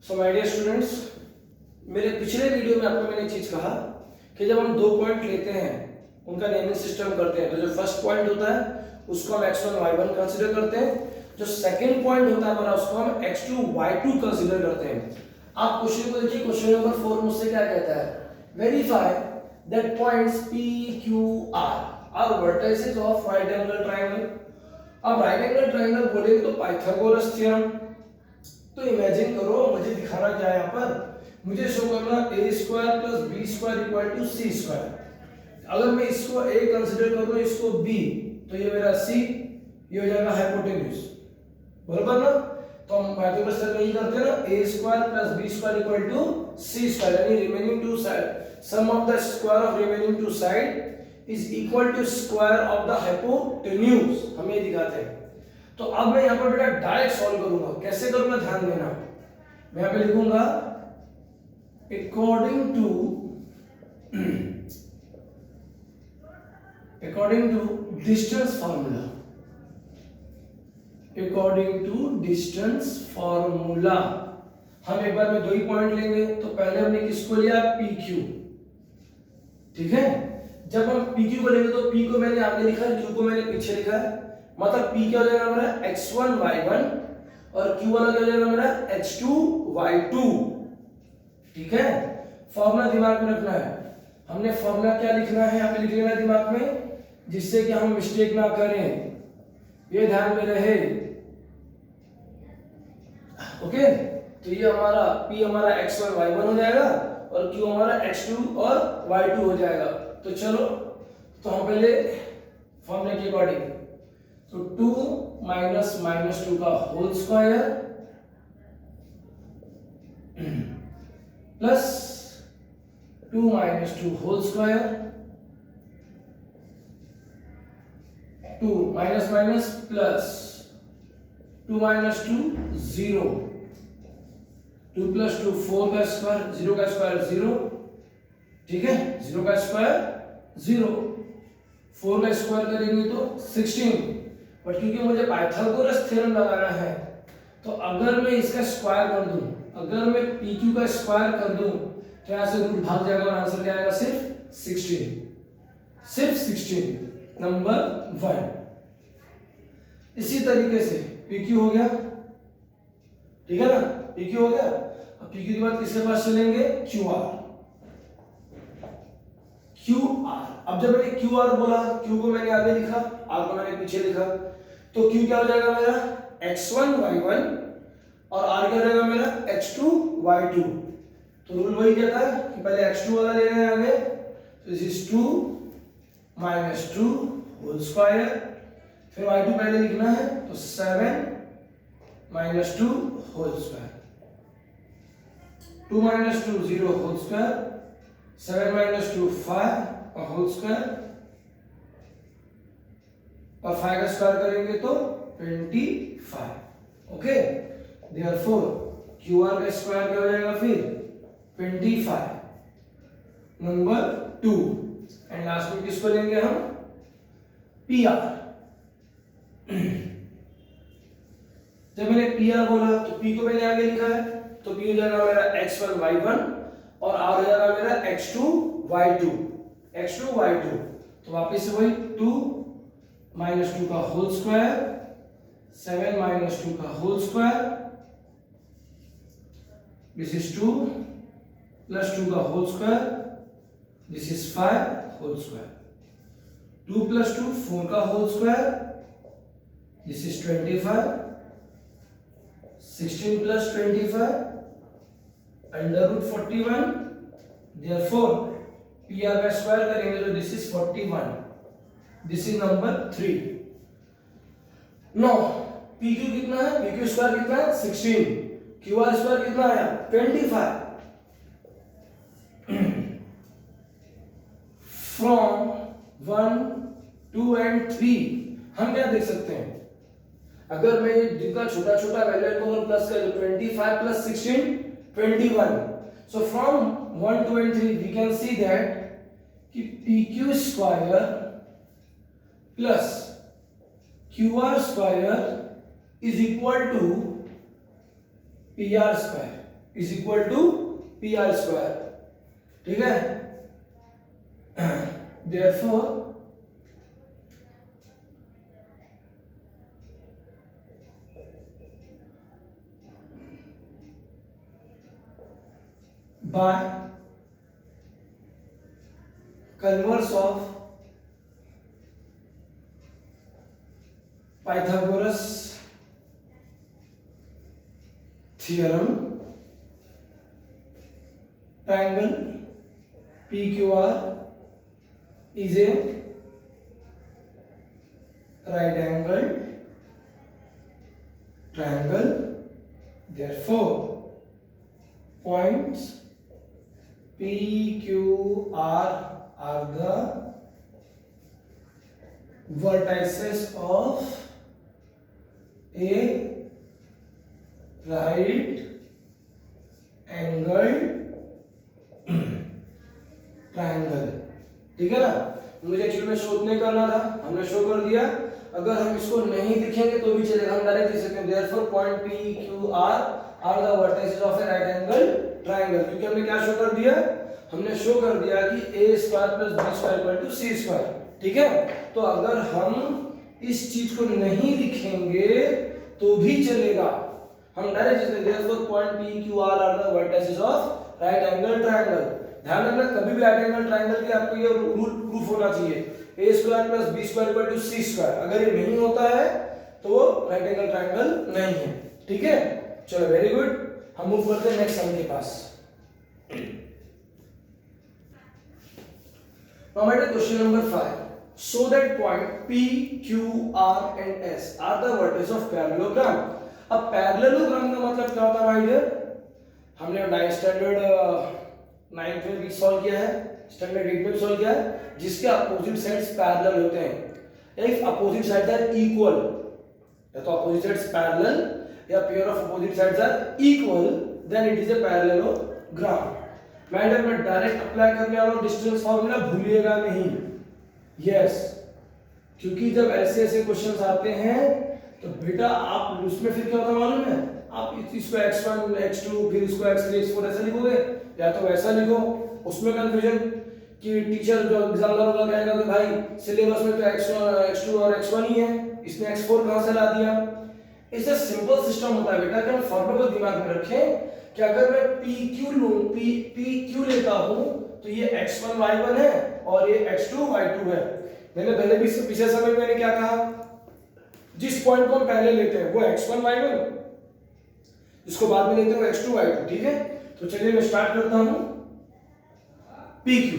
So my dear students, मेरे पिछले video में आपको मैंने एक चीज कहा कि जब हम दो पॉइंट लेते हैं उनका नेमिंग सिस्टम करते हैं तो जो फर्स्ट पॉइंट होता है उसको हम x1 y1 कंसीडर करते हैं, जो सेकंड पॉइंट होता है हमारा उसको हम x2 y2 कंसीडर करते हैं। आप क्वेश्चन को देखिए, क्वेश्चन नंबर 4 मुझसे क्या कहता है, verify that points p q r are vertices of right angle triangle. अब राइट एंगल ट्रायंगल बोलेंगे तो पाइथागोरस थ्योरम। तो इमेजिन करो, मुझे दिखाना क्या है यहाँ पर, मुझे शो करना a square plus B square equal to C square. अगर मैं इसको a कंसीडर करूं, इसको b, तो ये मेरा c, ये हो जाएगा हाइपोटेन्यूज, बराबर ना। तो हम पाइथागोरस थ्योरम में ही करते हैं ना, a square plus B square equal to C square, यानी remaining two side sum of the square of remaining two side is equal to square of the hypotenuse, हम ये दिखाते हैं। तो अब मैं यहाँ पर बेटा डायरेक्ट सॉल्व करूंगा। कैसे करूंगा ध्यान देना, मैं यहाँ पे लिखूंगा according to distance formula, according to distance formula हम एक बार में दो ही पॉइंट लेंगे। तो पहले हमने किसको लिया, पी क्यू, ठीक है। जब हम पी क्यू को लेंगे तो पी को मैंने आगे लिखा है, क्यू को मैंने पीछे लिखा है, मतलब p क्या हो जाएगा मेरा x1 y1 और q वाला क्या हो जाएगा मेरा x2 y2, ठीक है। फॉर्मूला दिमाग में रखना है, हमने फॉर्मूला क्या लिखना है यहाँ पे लिख लेना है दिमाग में, जिससे कि हम मिस्टेक ना करें, ये ध्यान में रहे। ओके, तो ये हमारा p हमारा x1 y1 हो जाएगा और q हमारा x2 और y2 हो जाएगा। तो चलो, तो हम पहले फॉर्मूले के अकॉर्डिंग, तो 2 माइनस माइनस 2 का whole square plus 2 minus 2 whole square, 2 minus minus plus 2 minus 2 0, 2 plus 2 4 का स्क्वायर, 0 का स्क्वायर 0, ठीक है, 0 का स्क्वायर 0, 4 का स्क्वायर करेंगे तो 16। बट क्योंकि मुझे पाइथागोरस थ्योरम लगाना है, तो अगर मैं इसका स्क्वायर कर दूं, अगर मैं PQ का स्क्वायर कर दूं तो यहां से रूट भाग जाएगा और आंसर क्या आएगा, सिर्फ 16, सिर्फ 16, नंबर 1। इसी तरीके से PQ हो गया, ठीक है ना, PQ हो गया। अब PQ के बाद किसके पास चलेंगे, QR, QR। अब जब मैंने QR बोला, Q को मैंने आगे लिखा, R को मैंने पीछे लिखा, तो Q क्या हो जाएगा मेरा x1 y1 और R क्या हो जाएगा मेरा x2 y2। तो रूल वही कहता है कि पहले x2 वाला लेना है आगे, तो this is 2 minus 2 whole square, फिर y2 पहले लिखना है तो 7 minus 2 whole square, 2 minus 2 0 whole square, 7 minus 2 5 और होल स्क्वायर, और 5 का स्क्वायर करेंगे तो 25। ओके, देयरफॉर QR का स्क्वायर क्या हो जाएगा फिर 25, नंबर 2। एंड लास्ट में किसको लेंगे हम, PR। जब मैंने PR बोला तो P को मैंने आगे लिखा है, तो P हो जाएगा मेरा x1 y1 और R हो जाएगा मेरा x2 y2, x2 y2। तो वापस से वही 2 माइनस 2 का होल स्क्वायर, 7 माइनस 2 का whole square, this is 2 plus 2 का whole square, this is 5 whole square, 2 plus 2 4 का whole square, this is 25, 16 plus 25 under root 41, therefore PR का स्क्वायर करेंगे तो this is 41, this is number 3। No, PQ कितना है, PQ square कितना है 16, QR square कितना आया 25। फ्रॉम 1 2 एंड 3 हम क्या देख सकते हैं, अगर मैं जितना छोटा छोटा वैल्यू को प्लस कर दूं, 25 plus 16 21। So from 1 2 and 3 we can see that कि PQ square plus QR square is equal to PR square. Is equal to P R square, ठीक है। Therefore by converse of Pythagoras theorem, triangle PQR is a right angled triangle, therefore points PQR are the vertices of a right angled triangle, ठीक है ना। मुझे actually में show नहीं करना था, हमने शो कर दिया। अगर हम इसको नहीं दिखेंगे तो भी चलेगा, हम डायरेक्ट लिख सकते हैं therefore point PQR are the vertices of a right angle triangle, क्योंकि हमने क्या शो कर दिया, हमने शो कर दिया कि a square plus b square equal to c square, ठीक है। तो अगर हम इस चीज को नहीं लिखेंगे तो भी चलेगा, हम डायरेक्ट लिख सकते हैं therefore point PQR are the vertices of right angle triangle. ध्यान रखना, कभी भी राइट एंगल ट्रायंगल के आपको ये रूल प्रूफ होना चाहिए, a square plus b square equal to c square. अगर ये नहीं होता है तो वो राइट एंगल ट्रायंगल नहीं है, ठीक है। चलो वेरी गुड, हम मूव करते हैं नेक्स्ट सम के पास। Now my question number 5. Show that point P, Q, R and S are the vertices of parallelogram. अब parallelogram का मतलब क्या होता है भाई डियर? हमने स्टैंडर्ड 9th में भी सॉल्व किया है, स्टैंडर्ड 8 में भी सॉल्व किया है, जिसके अपोजिट साइड्स पैरेलल होते हैं। If opposite sides are equal, या तो अपोजिट साइड्स पैरेलल या pair of opposite sides are equal, then it is a parallelogram. Madam मैं डायरेक्ट अप्लाई करने वाला हूं डिस्टेंस फार्मूला, भूलिएगा नहीं। यस, क्योंकि जब ऐसे ऐसे क्वेश्चंस आते हैं तो बेटा आप उसमें फिर क्या होता मालूम है, आप इसको x1 x2 फिर इसको x3 x4 ऐसा लिखोगे, या तो वैसा लिखो, उसमें कंफ्यूजन कि टीचर जो एग्जामिनर होगा कहेगा कि भाई सिलेबस में तो x2 और x1 ही है, इसने x4 कहां से ला दिया। इससे सिंपल सिस्टम होता है बेटा कि हम फॉर्मूला को दिमाग में रखें कि अगर मैं PQ लूं, PQ लेता हूं तो ये x1 y1 है और ये x2 y2 है। मैंने पहले भी पिछले समय में मैंने क्या कहा, जिस पॉइंट को हम पहले लेते हैं वो x1 y1, जिसको बाद में लेते हैं वो x2 y2, ठीक है। तो चलिए मैं स्टार्ट करता हूं PQ।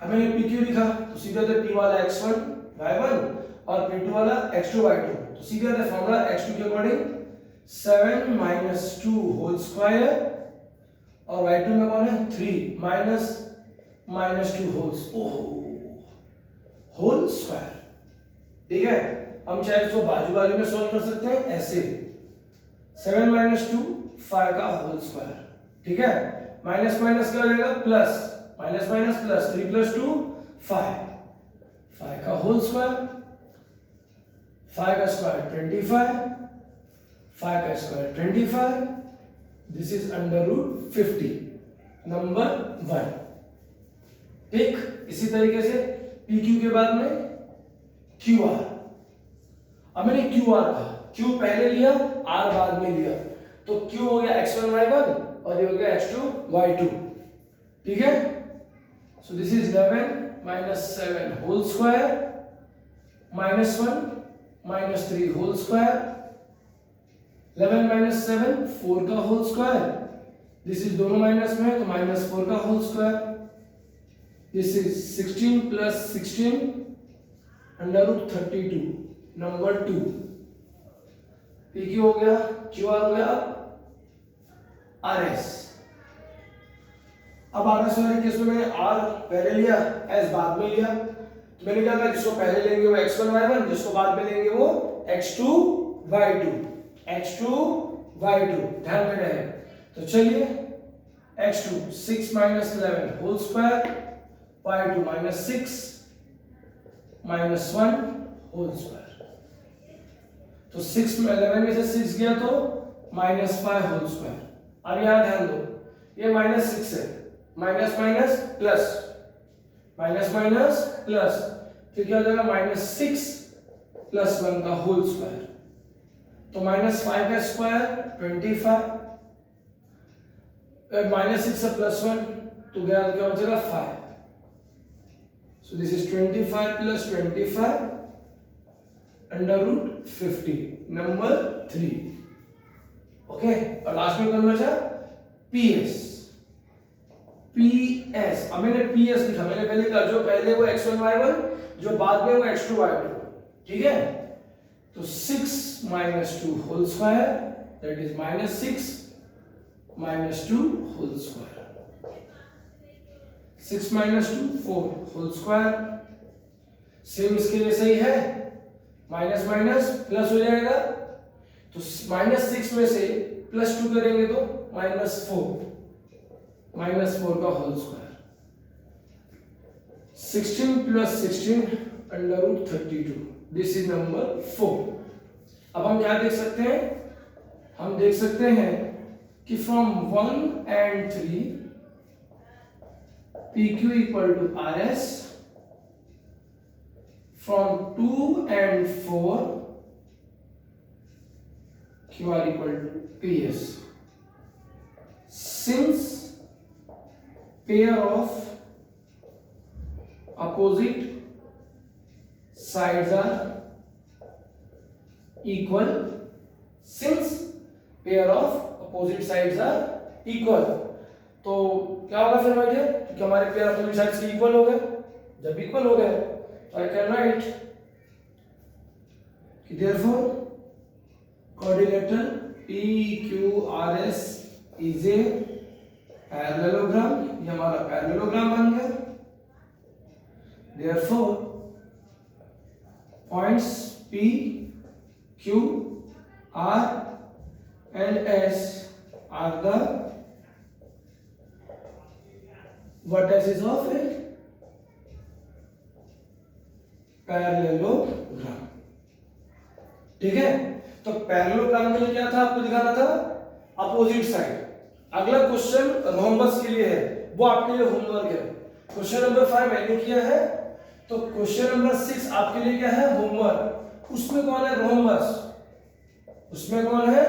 अब मैंने PQ लिखा तो सीधा तो P वाला x1 y1 और P2 वाला x2 y2, तो सीधा तो फॉर्मूला x2 के अकॉर्डिंग 7 minus 2 whole square और y2 में कौन है 3 minus 2 whole square, ठीक है। हम चाहे इसको बाजू बाजू में सॉल्व कर सकते हैं ऐसे, 7 minus 2 5 का होल स्क्वायर, ठीक है। माइनस माइनस क्या हो जाएगा plus, minus minus plus, 3 plus 2 5 का होल स्क्वायर, 5 का स्क्वायर 25, 5 का square 25, this is under root 50, number 1, ठीक। इसी तरीके से PQ के बाद में QR। अब मैंने QR कहा, Q पहले लिया R बाद में लिया, तो Q हो गया x1 y1 और ये हो गया x2 y2, ठीक है। So this is 11 minus 7 whole square minus 1 minus 3 whole square, 11 minus 7 4 का होल स्क्वायर, दिस इज दोनों माइनस में है तो माइनस 4 का whole square, this is 16 plus 16 under root 32, number 2। PQ हो गया, QR हो गया, RS। अब RS वाले केस में मैंने R पहले लिया, S बाद में लिया, तो मैंने क्या कहा जिसको पहले लेंगे वो x1 y1, जिसको बाद में लेंगे वो x2 y2, x2 y2, ध्यान में रहे। तो चलिए x2 6 minus 11 whole square, y2 minus 6 minus 1 whole square, तो 6 में 11 में से 6 गया तो -5 होल स्क्वायर। अब यहाँ ध्यान दो, ये -6 है, minus minus plus, minus minus plus, फिर क्या हो जाएगा -6 + 1 का होल स्क्वायर, तो -5 का स्क्वायर 25, -6 से +1 तो गया, तो क्या बचेगा 5, so this is 25 + 25 √50, number 3। Okay, और लास्ट में कौन बचा? PS। PS, अब मैंने PS लिखा, मैंने पहले कहा जो पहले वो x1 y1, जो बाद में वो x2 y2, ठीक है। तो 6 - 2 whole square, that is -6 - 2 whole square, 6 - 2 4 whole square. Same इसके लिए सही है, माइनस माइनस प्लस हो जाएगा, तो -6 में से +2 करेंगे तो -4 का whole square, 16 + 16 √32, this is number 4। अब हम क्या देख सकते हैं? हम देख सकते हैं कि from 1 and 3 PQ = RS, from 2 and 4 QR = PS. Since pair of opposite sides are equal, since pair of opposite sides are equal, तो क्या होगा फिर भाई, क्योंकि हमारे पेयर ऑपोजिट साइड्स के इक्वल हो गए, जब इक्वल हो गए तो I can write कि therefore quadrilateral PQRS is a parallelogram, ये हमारा पैरेललोग्राम बन गया। Therefore points P, Q, R and S are the vertices of a parallelogram, ठीक है। तो पैरेललोग्राम के लिए क्या था, आपको दिखाना था अपोजिट साइड। अगला क्वेश्चन रोम्बस के लिए है, वो आपके लिए होमवर्क है। क्वेश्चन नंबर 5 मैंने किया है, तो क्वेश्चन नंबर 6 आपके लिए क्या है, होमवर्क। उसमें कौन है, रोम्बस, उसमें कौन है,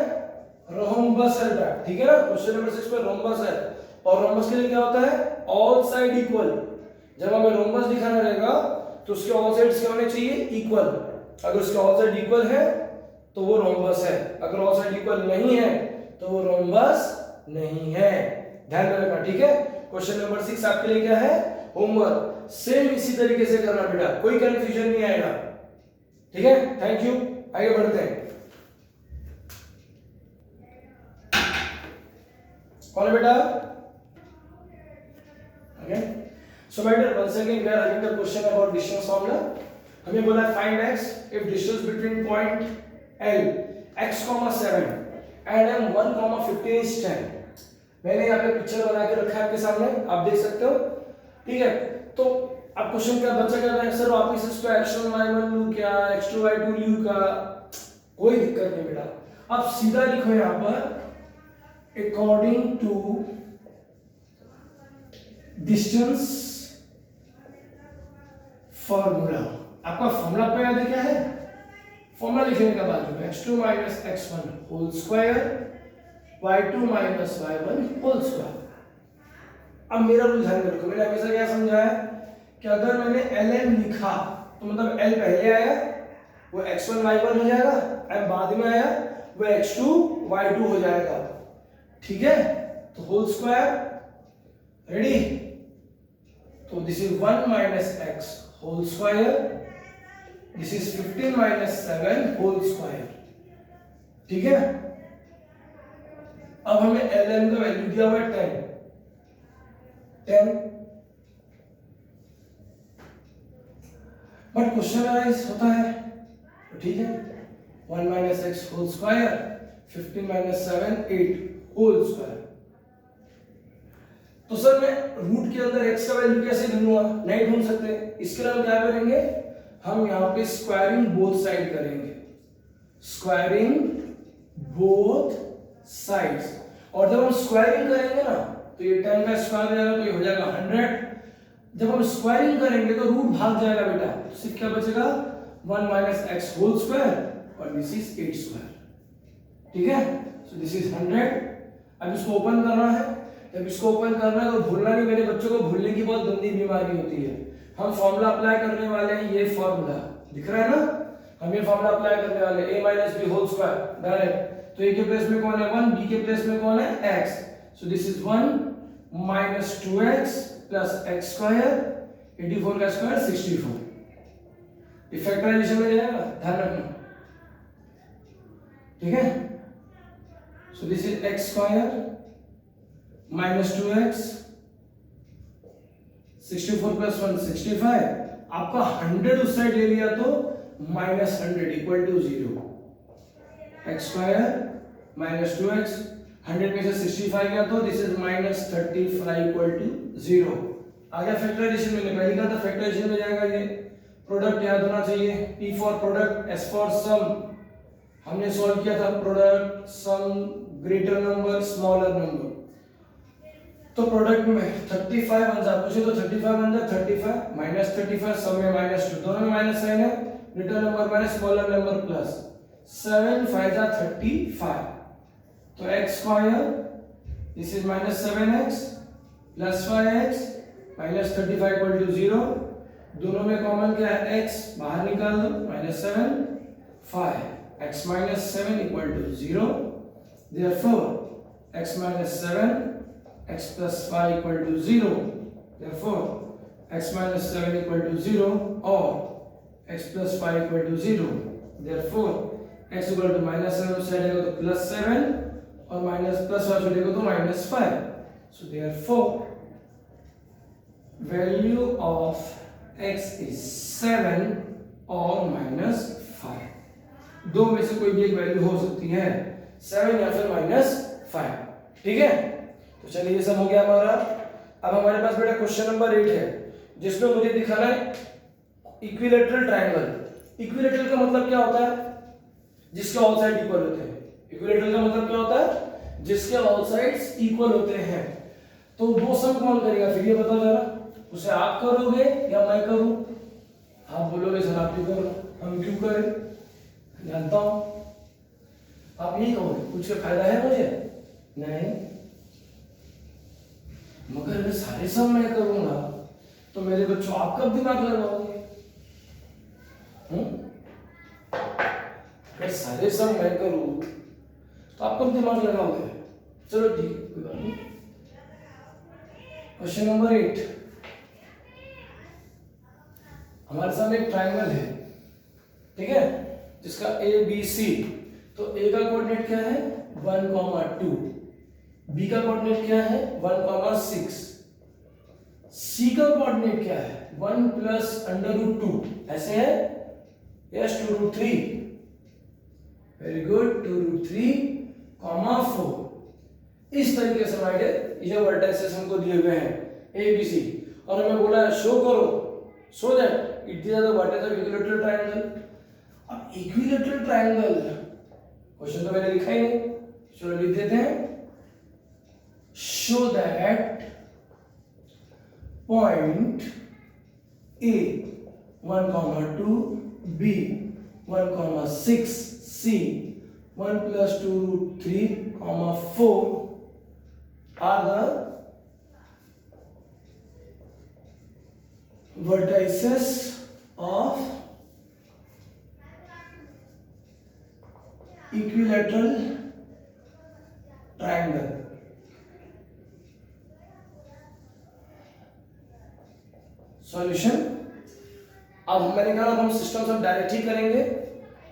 रोम्बस है, ठीक है ना। क्वेश्चन नंबर 6 में रोम्बस है, और रोम्बस के लिए क्या होता है, ऑल साइड इक्वल। जब हमें रोम्बस दिखाना रहेगा तो उसके ऑल साइड्स क्या होने चाहिए, इक्वल। अगर उसके ऑल साइड इक्वल है तो वो रोम्बस है, अगर ऑल साइड इक्वल नहीं है तो वो रोम्बस नहीं है, ध्यान में रखना, ठीक है। क्वेश्चन नंबर 6 आपके लिए क्या है, होमवर्क। सेम इसी तरीके से करना बेटा, कोई कंफ्यूजन नहीं आएगा, ठीक है। थैंक यू, आगे बढ़ते हैं। कौन है बेटा? Okay, so my dear, once again we are having the question about distance formula. हमें बोला है find x if distance between point L x, 7 and M 1, 15 is 10। मैंने यहाँ पे पिक्चर बना के रखा है आपके सामने, आप देख सकते हो, ठीक है। तो अब क्वेश्चन क्या बच्चा कह रहा है, सर वापस इसको x1 y1 लूं क्या, x2 y2 लूं का, कोई दिक्कत नहीं बेटा, आप सीधा लिखो यहाँ पर अकॉर्डिंग टू डिस्टेंस फॉर्मूला। आपका फॉर्मूला पे याद है क्या है, फॉर्मूला लिखने के बाद x2 - x1 whole square, y2 - y1 whole square. अब मेरा रूल ध्यान में रखो, मैंने हमेशा क्या समझाया कि अगर मैंने ln लिखा तो मतलब l पहले आया वो x1 y1 हो जाएगा, m बाद में आया वो x2 y2 हो जाएगा, ठीक है। तो होल स्क्वायर, रेडी, तो this is 1 - x whole square, this is 15 - 7 whole square, ठीक है। अब हमें ln का वैल्यू दिया हुआ है 10, बट क्वेश्चन अराइज होता है, तो ठीक है, 1 - x whole square, 15 - 7 8 whole square. तो सर मैं रूट के अंदर x का वैल्यू कैसे ढूंढूंगा, नहीं ढूंढ सकते। इसके लिए हम क्या करेंगे, हम यहाँ पे स्क्वायरिंग बोथ साइड करेंगे, स्क्वायरिंग बोथ साइड्स। और जब हम स्क्वायरिंग करेंगे ना तो ये 10 का स्क्वायर हो जाएगा तो ये हो जाएगा 100। जब हम स्क्वायरिंग करेंगे तो रूट भाग जाएगा बेटा, तो सिर्फ क्या बचेगा 1 माइनस एक्स होल स्क्वायर और दिस इज 8 स्क्वायर। ठीक है, सो दिस इज 100। अब इसको ओपन करना है, जब इसको ओपन करना है तो भूलना नहीं, मेरे बच्चों को भूलने की बहुत गंदी बीमारी होती है। हम फॉर्मूला अप्लाई करने वाले हैं, ये फॉर्मूला दिख रहा है ना, हम ये फॉर्मूला अप्लाई करने वाले हैं a minus B whole square direct. तो a के प्लेस में कौन है 1, b के प्लेस में कौन है x, so this is 1 minus 2x plus x square, 84 का स्क्वायर 64। ये फैक्टराइजेशन में जाएगा, ध्यान रखना। ठीक है, so this is x square minus 2x, 64 plus 1 65। आपका 100 उस साइड ले लिया तो minus 100 equal to 0। X square minus 2x, 100 में से 65 गया तो this is minus 35 equal to 0। आ गया फैक्टराइजेशन में, पहले का था फैक्टराइजेशन में जाएगा। ये प्रोडक्ट याद होना चाहिए, P for product, S for sum. हमने सॉल्व किया था product sum greater number smaller number. तो प्रोडक्ट में 35 बन जाता, पूछे तो 35 बन जाता 35 माइनस 35, सम में माइनस 2, दोनों में माइनस साइन है, greater number minus smaller number plus, 7 5 जा 35। तो x square this is minus 7x plus 5x minus 35 equal to 0। दोनों में कॉमन क्या है x, बाहर निकाल दो, minus 7 5 x minus 7 equal to 0। Therefore x minus 7 x plus 5 equal to 0, therefore x minus 7 equal to 0 or x plus 5 equal to 0, therefore x equal to minus 7 side आएगा तो plus 7 और minus plus 5 छोड़ेगा तो minus 5, so therefore value of x is 7 or minus 5। दो में से कोई भी एक वैल्यू हो सकती है, 7 या फिर minus 5। ठीक है, तो चलिए ये सब हो गया हमारा। अब हमारे पास बेटा क्वेश्चन नंबर 8 है, जिसमें मुझे दिखाना है इक्विलैटरल ट्रायंगल। इक्विलैटरल का मतलब क्या होता है, जिसके ऑल साइड इक्वल होते हैं। इक्विलैटरल का मतलब क्या होता है, जिसके ऑल साइड्स इक्वल होते हैं। तो वो सब कौन करेगा फिर ये बताओ जरा, उसे आप करोगे या मैं करूं? आप बोलोगे सर आप क्यों करो, हम क्यों करें, जानता हूं आप नहीं कहोगे, कुछ का फायदा है मुझे नहीं, मगर अगर सारे सब मैं करूंगा तो मेरे बच्चों आप कब दिमाग लगाओगे? अगर सारे सब मैं करूं तो आप कब दिमाग लगाओगे? चलो ठीक है, कोई बात नहीं। क्वेश्चन नंबर 8, हमारे सामने एक ट्रायंगल है, ठीक है, जिसका ABC। तो A का कोऑर्डिनेट क्या है 1, 2, B का कोऑर्डिनेट क्या है 1, 6, C का कोऑर्डिनेट क्या है 1 प्लस √2, ऐसे है यस 2√3, वेरी गुड 2√3, 4। इस तरीके से हमारे ये वर्टिसेस हमको दिए हुए हैं ABC, और हमें बोला है शो करो so that it is the vertex of equilateral triangle. अब इक्विलैटरल ट्रायंगल क्वेश्चन तो मैंने लिखा ही नहीं, चलो लिख देते हैं। Show that point A 1, 2, B 1, 6, C 1 plus 2√3, 4 are the vertices of equilateral triangle। Solution, अब मैंने कहा अब हम सिस्टम सब डायरेक्ट ही करेंगे,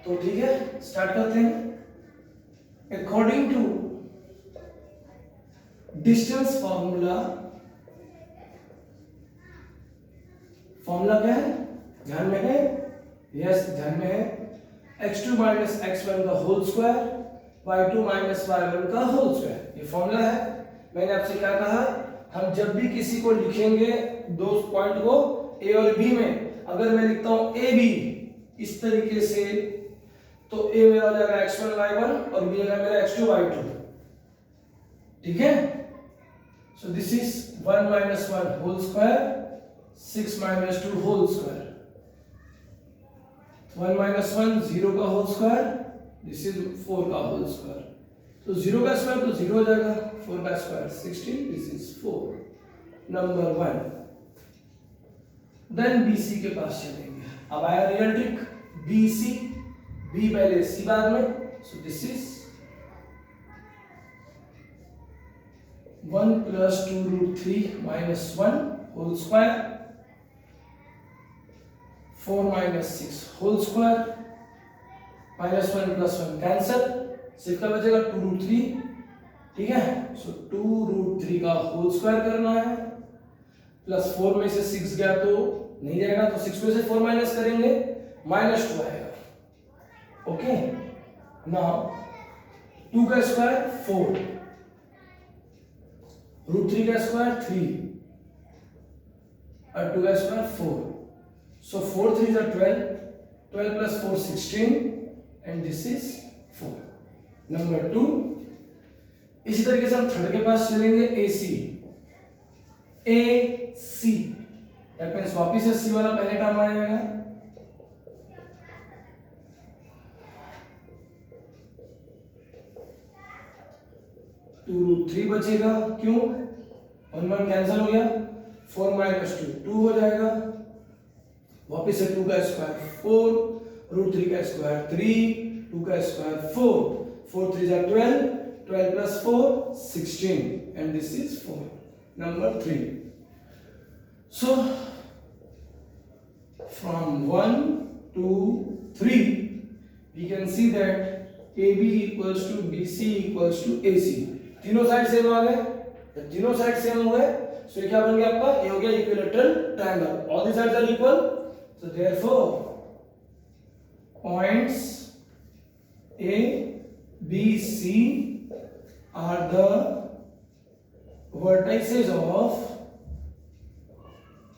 तो ठीक है स्टार्ट करते हैं। According to distance formula, formula क्या है ध्यान में है, यस ध्यान में है, x2 माइनस x1 का whole square, y2 minus y1 का होल स्क्वायर, ये फॉर्मूला है। मैंने आपसे क्या कहा, हम जब भी किसी को लिखेंगे दो पॉइंट को A और B में, अगर मैं लिखता हूं AB इस तरीके से, तो A मेरा हो जाएगा x1 y1 और B होगा मेरा x2 y2। ठीक है। So this is 1 minus 1 whole square, 6 minus 2 whole square, 1 minus 1 0 का होल स्क्वायर, दिस इज 4 का होल स्क्वायर, तो 0 का स्क्वायर तो 0 हो जाएगा, 4 का square 16, this is 4, number 1। Then BC के पास चलेंगे। अब आया रियल ट्रिक, BC, B पहले C बाद में, so this is 1 plus 2 root 3 minus 1 whole square, 4 minus 6 whole square, minus 1 plus 1 cancel, सिर्फ क्या बचेगा 2 root 3, ठीक है। सो 2 root 3 का होल स्क्वायर करना है, प्लस 4 में से 6 गया तो नहीं जाएगा, तो 6 में से 4 माइनस करेंगे, माइनस 2 आएगा। ओके, नाउ 2 का स्क्वायर 4, रूट 3 का स्क्वायर 3 और 2 का square 4, so 4 3s are 12, 12 plus 4 16, and this is 4, number 2। इसी तरीके से हम थर्ड के पास चलेंगे, AC, that means वापिस से C वाला पहले टर्म आ जाएगा, टू रूट 3 बचेगा, क्यों 1 1 कैंसिल हो गया, 4 minus 2 2 हो जाएगा, वापिस से 2 का स्क्वायर 4, रूट 3 का स्क्वायर 3, 2 का square 4, 4 3s are 12, 12 plus 4 16, and this is 4, number 3। so from 1 to 3 we can see that AB equals to BC equals to AC, तीनों साइड सेम आ गए, जब तीनों साइड सेम हो गए सो ये क्या बन गया आपका, ये हो गया equilateral triangle, all the sides are equal, so therefore points A, B, C are the vertices of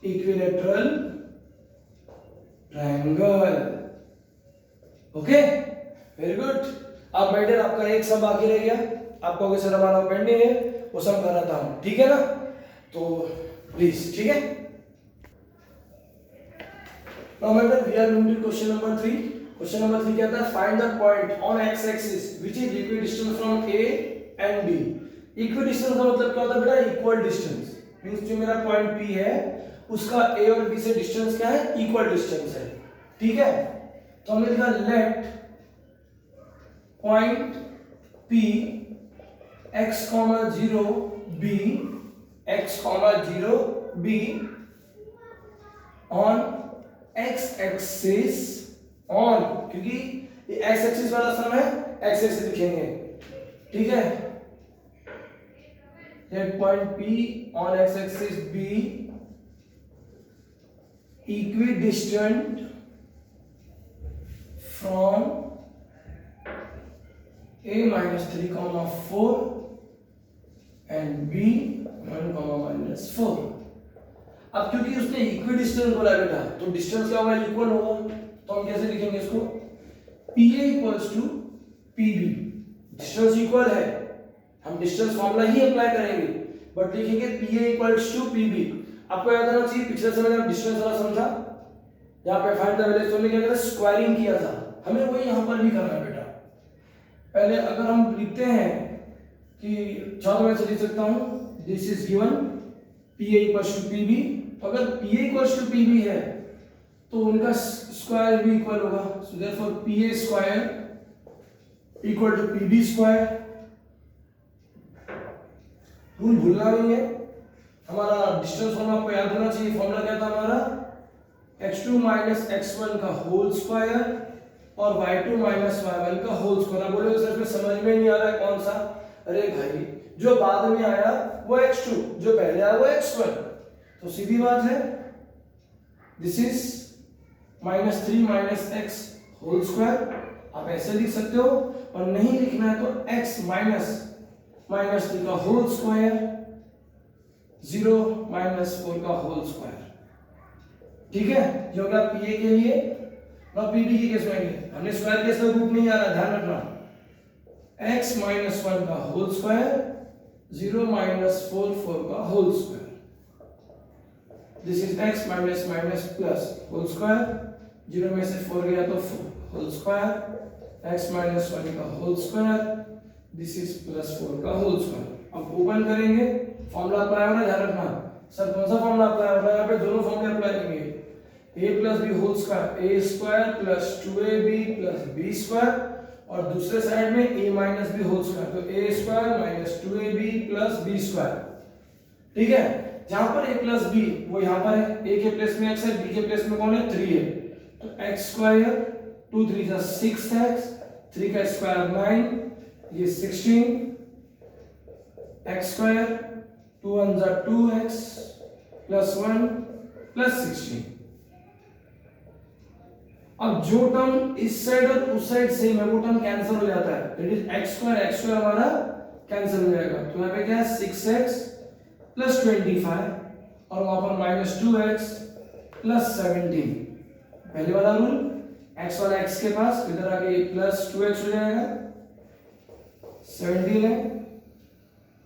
equilateral triangle। Okay, very good. अब माय डियर आपका एक सम बाकी रह गया, आपको अगर सर हमारा पेंडिंग है वो सम कराता हूं, ठीक है ना, तो प्लीज, ठीक है। Now my friend, we are moving to question number 3। Question number 3 कहता है find the point on x-axis which is equidistant from A and B। Equidistant का मतलब क्या होता है बेटा, इक्वल डिस्टेंस, मींस जो मेरा पॉइंट P है उसका A और B से डिस्टेंस क्या है, इक्वल डिस्टेंस है, ठीक है। तो हमने लिखा let point P x, 0 B, x, 0 B on x axis on, क्योंकि ये x एक्सिस वाला सम है, x एक्सिस लिखेंगे, ठीक है। Let point P on x axis B equidistant from A minus 3, 4 and B 1, -4। अब क्योंकि उसने इक्विडिस्टेंस बोला बेटा, तो डिस्टेंस क्या होगा, इक्वल होगा, तो हम कैसे लिखेंगे इसको, PA equals to PB, distance equal है, हम डिस्टेंस फॉर्मूला ही अप्लाई करेंगे, बट लिखेंगे PA इक्वल्स टू PB। आपको याद आना चाहिए पिछले समय जब डिस्टेंस वाला समझा, यहाँ पे फाइंड द वैल्यूज, तो हमने क्या किया था, स्क्वायरिंग किया था, हमें वही यहाँ पर भी करना है बेटा। पहले अगर हम लिखते हैं कि चाहो मैं लिख सकता हूँ, this is given PA equals to PB, तो अगर PA इक्वल्स टू PB है तो उनका स्क्वायर भी इक्वल होगा, so therefore PA square equal to PB square. Rule भूलना नहीं है, हमारा डिस्टेंस फॉर्मूला आपको याद होना चाहिए, फॉर्मूला क्या था हमारा, x2 माइनस x1 का होल स्क्वायर और y2 माइनस y1 का होल स्क्वायर। आप बोलोगे सर इसमें समझ में नहीं आ रहा है कौन सा, अरे भाई जो बाद में आया वो x2, जो पहले आया वो x1, तो सीधी बात है, this is -3 minus x whole square, आप ऐसे लिख सकते हो, और नहीं लिखना है तो x माइनस 3 का होल स्क्वायर, 0 -4 का होल स्क्वायर, ठीक है। जो होगा PA के लिए, ना PB के केस में हमने स्क्वायर केस में रूट नहीं आ रहा, ध्यान रखना, x -1 का होल स्क्वायर 0 माइनस 4 4 का whole square, this is x minus minus plus whole square, 0 में से 4 गया तो 4 होल स्क्वायर, x माइनस 1 का whole square, this is plus 4 का होल स्क्वायर। अब ओपन करेंगे, फॉर्मूला अप्लाई हो रहा है, ध्यान रखना सर कौन सा फॉर्मूला अप्लाई हो रहा है, यहाँ पे दोनों फॉर्मूले अप्लाई करेंगे, a plus B whole square, a square plus 2ab plus b square, और दूसरे साइड में a minus B whole square, तो a square minus 2ab plus b square. ठीक है, जहां पर a प्लस b वो यहां पर है, a के प्लेस में x है, b के प्लेस में कौन है 3 है, तो x स्क्वायर 2 3 जा 6x, 3 का स्क्वायर 9, ये 16, x स्क्वायर 2 1 जा 2x प्लस 1 प्लस 16। अब जो टर्म इस साइड और उस साइड सेम है वो टर्म कैंसिल हो जाता है, दैट इज x स्क्वायर हमारा कैंसिल हो जाएगा, तो यहाँ पे क्या है 6x प्लस 25 और वहां पर माइनस 2x प्लस 17। पहले वाला रूल x वाला x के पास इधर आके प्लस 2x हो जाएगा, 17 है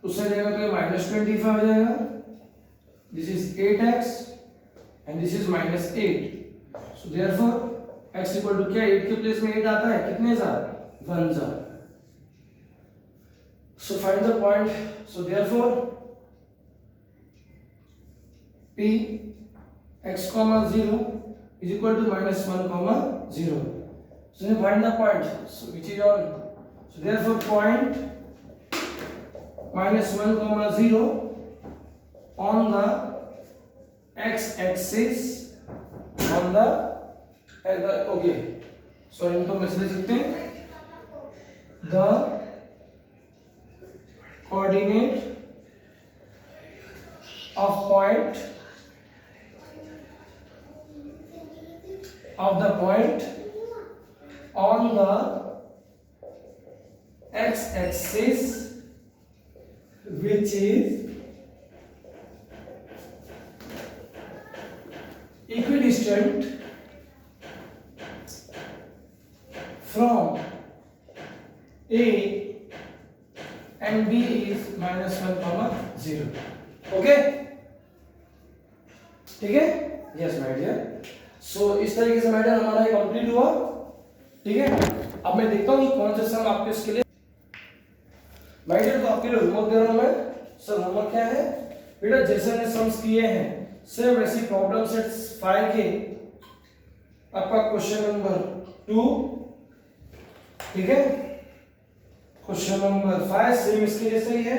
उससे जाएगा तो ये माइनस 25 हो जाएगा, this is 8x and this is minus 8, so therefore x equal to क्या 8 के प्लेस में 8 आता है, कितने जा 1 जा, so find the point, so therefore p x, 0 is equal to minus 1, 0, so you find the point, so which is on, so therefore point minus 1, 0 on the x axis, on the okay, so इनको कैसे लिख सकते हैं, the coordinate of point of the point on the x axis which is equidistant from a and b is minus 1, 0, okay, ठीक है, yes my dear, सो इस तरीके से मैटर हमारा ये कंप्लीट हुआ। ठीक है, अब मैं देखता हूँ कि कौन से सम आपके इसके लिए माय डियर, तो आपके लिए होमवर्क दे रहा हूँ मैं। सर होमवर्क क्या है बेटा, जैसे हमने सम्स किए हैं सेम वैसी प्रॉब्लम सेट 5 के आपका क्वेश्चन नंबर 2, ठीक है, क्वेश्चन नंबर 5 सेम इसके जैसा ही है,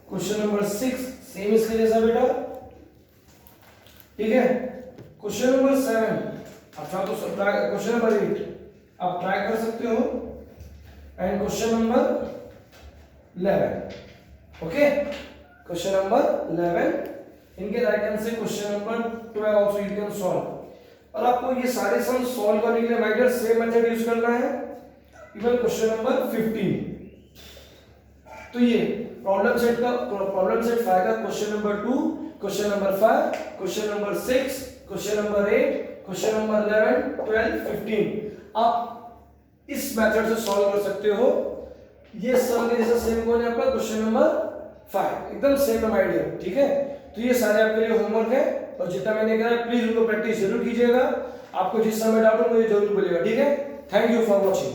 क्वेश्चन नंबर 6 सेम इसके जैसा बेटा, ठीक है, क्वेश्चन नंबर 7 आप चाहो तो क्वेश्चन नंबर 8 आप ट्राई कर सकते हो, and question number 11, okay, question number 11 इनके राइट हैंड से question number 12 also you can solve. और आपको ये सारे सम सॉल्व करने के लिए my dear same method use करना है, इवन क्वेश्चन नंबर 15। तो ये प्रॉब्लम सेट 5 का question number 2, question number 5, question number 6, question number 8, question number 11, 12, 15 आप इस मेथड से सॉल्व कर सकते हो। ये सम के जैसा सेम कौन है आपका क्वेश्चन नंबर 5 एकदम सेम है माय डियर, ठीक है। तो ये सारे आपके लिए होमवर्क है, और जितना मैंने कहा प्लीज उनको प्रैक्टिस जरूर कीजिएगा। आपको जिस समय डाउट हो मुझे जरूर बोलिएगा, ठीक है। Thank you for watching.